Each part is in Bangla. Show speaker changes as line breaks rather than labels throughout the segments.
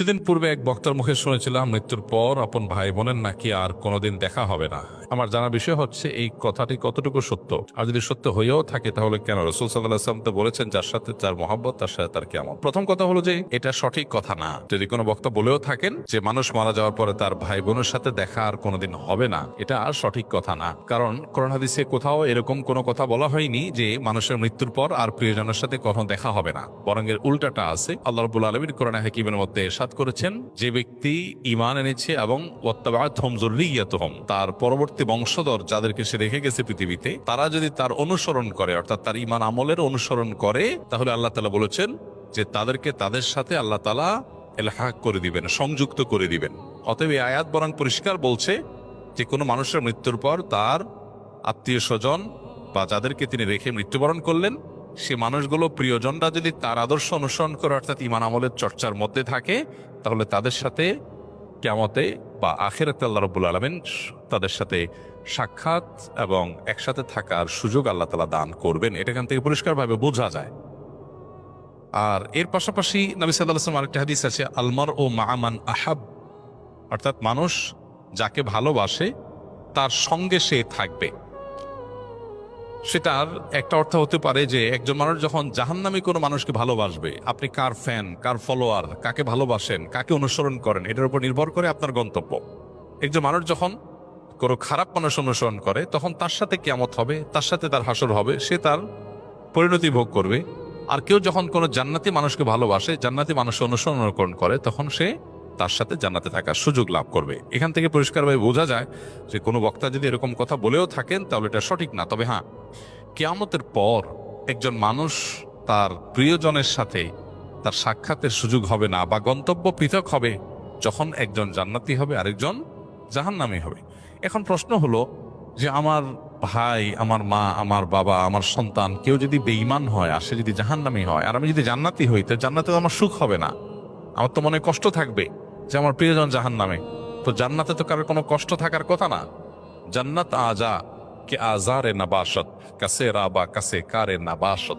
কিছুদিন পূর্বে এক বক্তার মুখে শুনেছিলাম মৃত্যুর পর আপন ভাই বোনের নাকি আর কোনোদিন দেখা হবে না। আমার জানার বিষয় হচ্ছে এই কথাটি কতটুকু সত্য, আর যদি সত্য হয়েও থাকে তাহলে কেন? রাসূল সাল্লাল্লাহু আলাইহি ওয়াসাল্লাম তো বলেছেন যার সাথে যার মহব্বত তার সাথে তার কিয়ামত। প্রথম কথা হলো যে এটা সঠিক কথা না। যদি কোনো বক্তা বলেও থাকেন যে মানুষ মারা যাওয়ার পরে তার ভাই বোনের সাথে দেখা আর কোনোদিন হবে না, এটা আর সঠিক কথা না। কারণ কোরআন হাদিসে কোথাও এরকম কোনো কথা বলা হয়নি যে মানুষের মৃত্যুর পর আর প্রিয়জনের সাথে কখনো দেখা হবে না। বরং এর উল্টাটা আছে। আল্লাহ রাব্বুল আলামিন কোরআন হাকিমের মধ্যে ইরশাদ করেছেন, যে ব্যক্তি ঈমান এনেছে এবং ওয়াত্তাবাআতহুম যুররিয়াতুহুম, তার পরবর্তী বংশধর যাদেরকে সে রেখে গেছে পৃথিবীতে, তারা যদি তার অনুসরণ করে, অর্থাৎ তার ঈমান আমলের অনুসরণ করে, তাহলে আল্লাহ তাআলা বলেছেন যে তাদেরকে তাদের সাথে আল্লাহ তাআলা ইলহাক করে দিবেন, সংযুক্ত করে দিবেন। অতএব এই আয়াত বরং পরিষ্কার বলছে যে কোনো মানুষের মৃত্যুর পর তার আত্মীয় স্বজন বা যাদেরকে তিনি রেখে মৃত্যুবরণ করলেন, সে মানুষগুলো প্রিয়জনরা যদি তার আদর্শ অনুসরণ করে, অর্থাৎ ঈমান আমলের চর্চার মধ্যে থাকে, তাহলে তাদের সাথে কিয়ামতে বা আখিরাতে আল্লাহ রাব্বুল আলামিন তাদের সাথে সাক্ষাৎ এবং একসাথে থাকার সুযোগ আল্লাহ তাআলা দান করবেন। এটা এখান থেকে পরিষ্কারভাবে বোঝা যায়। আর এর পাশাপাশি নবী সাল্লাল্লাহু আলাইহি ওয়াসাল্লাম আরেকটা হাদিস আছে, আলমার ও মাআমান আহাব, অর্থাৎ মানুষ যাকে ভালোবাসে তার সঙ্গে সে থাকবে। সেটার একটা অর্থ হতে পারে যে একজন মানুষ যখন জাহান্নামী কোনো মানুষকে ভালোবাসবে, আপনি কার ফ্যান, কার ফলোয়ার, কাকে ভালোবাসেন, কাকে অনুসরণ করেন, এটার উপর নির্ভর করে আপনার গন্তব্য। একজন মানুষ যখন কোনো খারাপ মানুষ অনুসরণ করে, তখন তার সাথে কিয়ামত হবে, তার সাথে তার হাসর হবে, সে তার পরিণতি ভোগ করবে। আর কেউ যখন কোনো জান্নাতি মানুষকে ভালোবাসে, জান্নাতি মানুষ অনুসরণ করে, তখন সে তার সাথে জান্নাতে থাকার সুযোগ লাভ করবে। এখান থেকে পরিষ্কারভাবে বোঝা যায় যে কোনো বক্তা যদি এরকম কথা বলেও থাকেন তাহলে এটা সঠিক না। তবে হ্যাঁ, কিয়ামতের পর একজন মানুষ তার প্রিয়জনের সাথে তার সাক্ষাতের সুযোগ হবে না, বা গন্তব্য পৃথক হবে, যখন একজন জান্নাতি হবে আরেকজন জাহান্নামী হবে। এখন প্রশ্ন হলো যে আমার ভাই, আমার মা, আমার বাবা, আমার সন্তান কেউ যদি বেঈমান হয় আর সে যদি জাহান্নামী হয়, আর আমি যদি জান্নাতি হই, তো জান্নাতে তো আমার সুখ হবে না, আমার তো মনে কষ্ট থাকবে যে আমার প্রিয়জন জাহান্নামে। তো জান্নাতে তো কারোর কোনো কষ্ট থাকার কথা না। জান্নাত আজা কে আজারে নাবাসত কাছে রাবা কাছে কারে নাবাসত,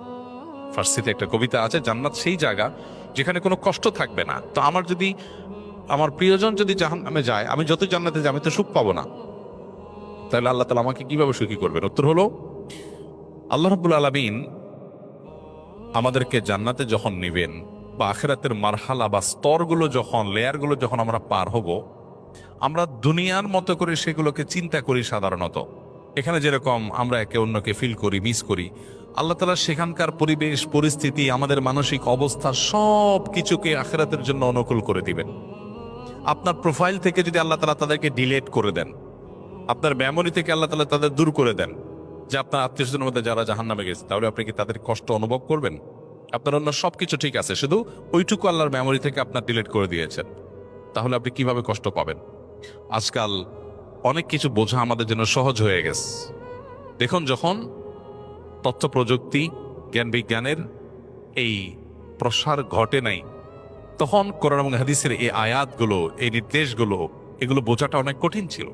ফার্সিতে একটা কবিতা আছে, জান্নাত সেই জায়গা যেখানে কোনো কষ্ট থাকবে না। তো আমার যদি আমার প্রিয়জন যদি জাহান্নামে যায়, আমি যতই জান্নাতে যাই, আমি তো সুখ পাবো না। তাহলে আল্লাহ তাআলা আমাকে কিভাবে সুখী করবেন? উত্তর হলো, আল্লাহ রাব্বুল আলামিন আমাদেরকে জান্নাতে যখন নিবেন, বা আখিরাতের মারহালা বা স্তরগুলো যখন, লেয়ারগুলো যখন আমরা পার হব, আমরা দুনিয়ার মতো করে সেগুলোকে চিন্তা করি। সাধারণত এখানে যেরকম আমরা একে অন্যকে ফিল করি, মিস করি, আল্লাহ তাআলা সেখানকার পরিবেশ পরিস্থিতি, আমাদের মানসিক অবস্থা, সব কিছুকে আখিরাতের জন্য অনুকূল করে দিবেন। আপনার প্রোফাইল থেকে যদি আল্লাহ তাআলা তাদেরকে ডিলিট করে দেন, আপনার মেমোরি থেকে আল্লাহ তাআলা তাদের দূর করে দেন, যে আপনার আত্মীয় স্বজনের মধ্যে যারা জাহান্নামে গেছে, তাহলে আপনি কি তাদের কষ্ট অনুভব করবেন? আপনার অন্য সবকিছু ঠিক আছে, শুধু ওইটুকু আল্লাহর মেমোরি থেকে আপনার ডিলিট করে দিয়েছেন, তাহলে আপনি কিভাবে কষ্ট পাবেন? আজকাল অনেক কিছু বোঝা আমাদের জন্য সহজ হয়ে গেছে। দেখুন, যখন তথ্য প্রযুক্তি, জ্ঞান বিজ্ঞানের এই প্রসার ঘটে নাই, তখন কোরআন এবং হাদিসের এই আয়াতগুলো, এই নির্দেশগুলো, এগুলো বোঝাটা অনেক কঠিন ছিল।